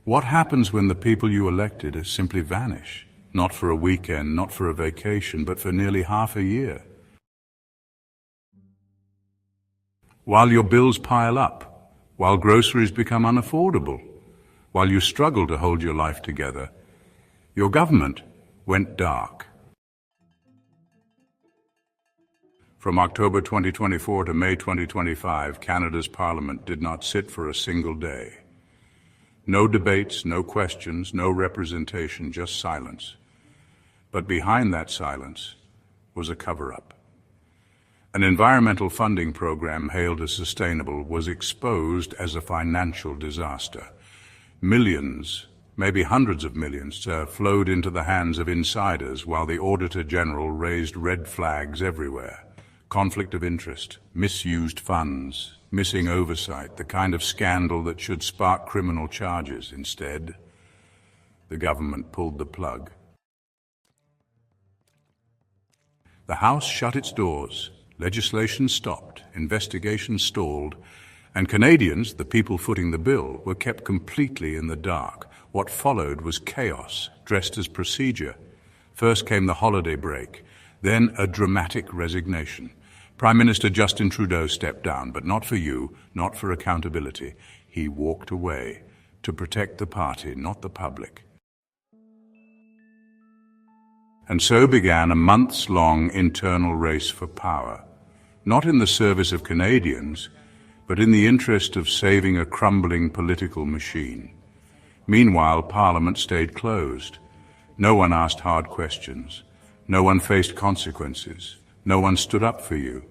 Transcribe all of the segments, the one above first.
What happens when the people you elected simply vanish? Not for a weekend, not for a vacation, but for nearly half a year. While your bills pile up, while groceries become unaffordable, while you struggle to hold your life together, your government went dark. From October 2024 to May 2025, Canada's Parliament did not sit for a single day. No debates, no questions, no representation, just silence. But behind that silence was a cover-up. An environmental funding program hailed as sustainable was exposed as a financial disaster. Millions, maybe hundreds of millions, flowed into the hands of insiders while the Auditor General raised red flags everywhere. Conflict of interest, misused funds, missing oversight, the kind of scandal that should spark criminal charges. Instead, the government pulled the plug. The House shut its doors, legislation stopped, investigations stalled, and Canadians, the people footing the bill, were kept completely in the dark. What followed was chaos, dressed as procedure. First came the holiday break, then a dramatic resignation. Prime Minister Justin Trudeau stepped down, but not for you, not for accountability. He walked away to protect the party, not the public. And so began a months-long internal race for power, not in the service of Canadians, but in the interest of saving a crumbling political machine. Meanwhile, Parliament stayed closed. No one asked hard questions. No one faced consequences. No one stood up for you.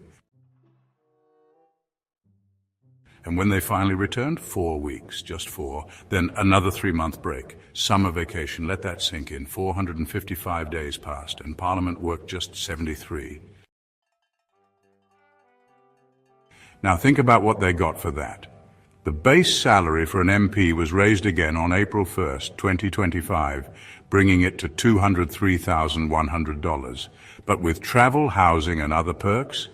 And when they finally returned, 4 weeks, just 4, then another 3-month break, summer vacation, let that sink in. 455 days passed, and Parliament worked just 73. Now think about what they got for that. The base salary for an MP was raised again on April 1st, 2025, bringing it to $203,100. But with travel, housing and other perks,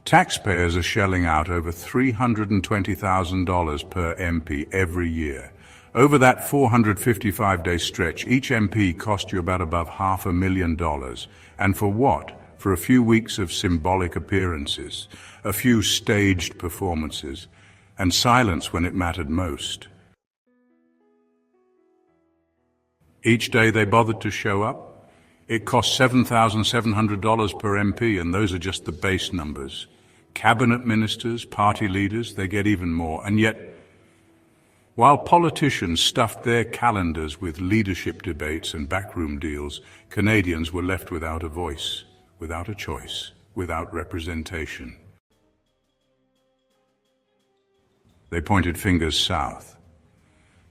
taxpayers are shelling out over $320,000 per MP every year. Over that 455-day stretch, each MP cost you about above $500,000. And for what? For a few weeks of symbolic appearances, a few staged performances, and silence when it mattered most. Each day they bothered to show up, it cost $7,700 per MP, and those are just the base numbers. Cabinet ministers, party leaders, they get even more. And yet, while politicians stuffed their calendars with leadership debates and backroom deals, Canadians were left without a voice, without a choice, without representation. They pointed fingers south,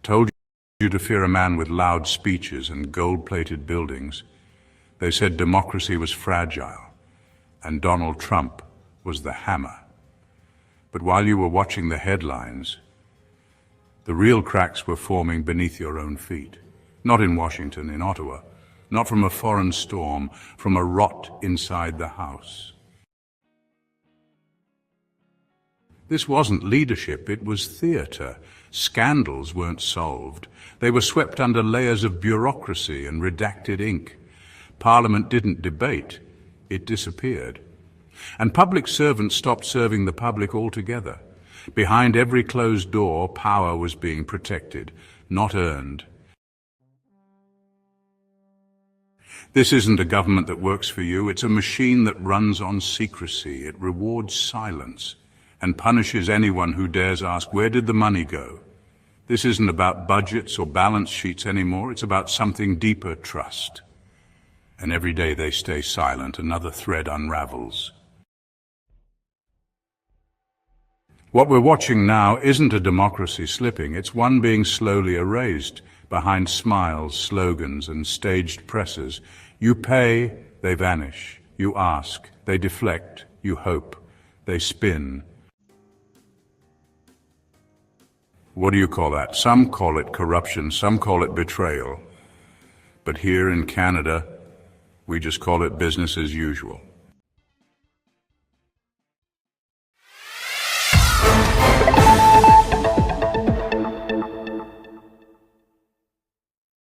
told you to fear a man with loud speeches and gold-plated buildings. They said democracy was fragile, and Donald Trump was the hammer. But while you were watching the headlines, the real cracks were forming beneath your own feet. Not in Washington, in Ottawa, not from a foreign storm, from a rot inside the House. This wasn't leadership, it was theater. Scandals weren't solved. They were swept under layers of bureaucracy and redacted ink. Parliament didn't debate, it disappeared. And public servants stopped serving the public altogether. Behind every closed door, power was being protected, not earned. This isn't a government that works for you, it's a machine that runs on secrecy. It rewards silence and punishes anyone who dares ask, where did the money go? This isn't about budgets or balance sheets anymore, it's about something deeper, trust. And every day they stay silent, another thread unravels. What we're watching now isn't a democracy slipping, it's one being slowly erased behind smiles, slogans, and staged presses. You pay, they vanish. You ask, they deflect. You hope, they spin. What do you call that? Some call it corruption, some call it betrayal. But here in Canada, we just call it business as usual.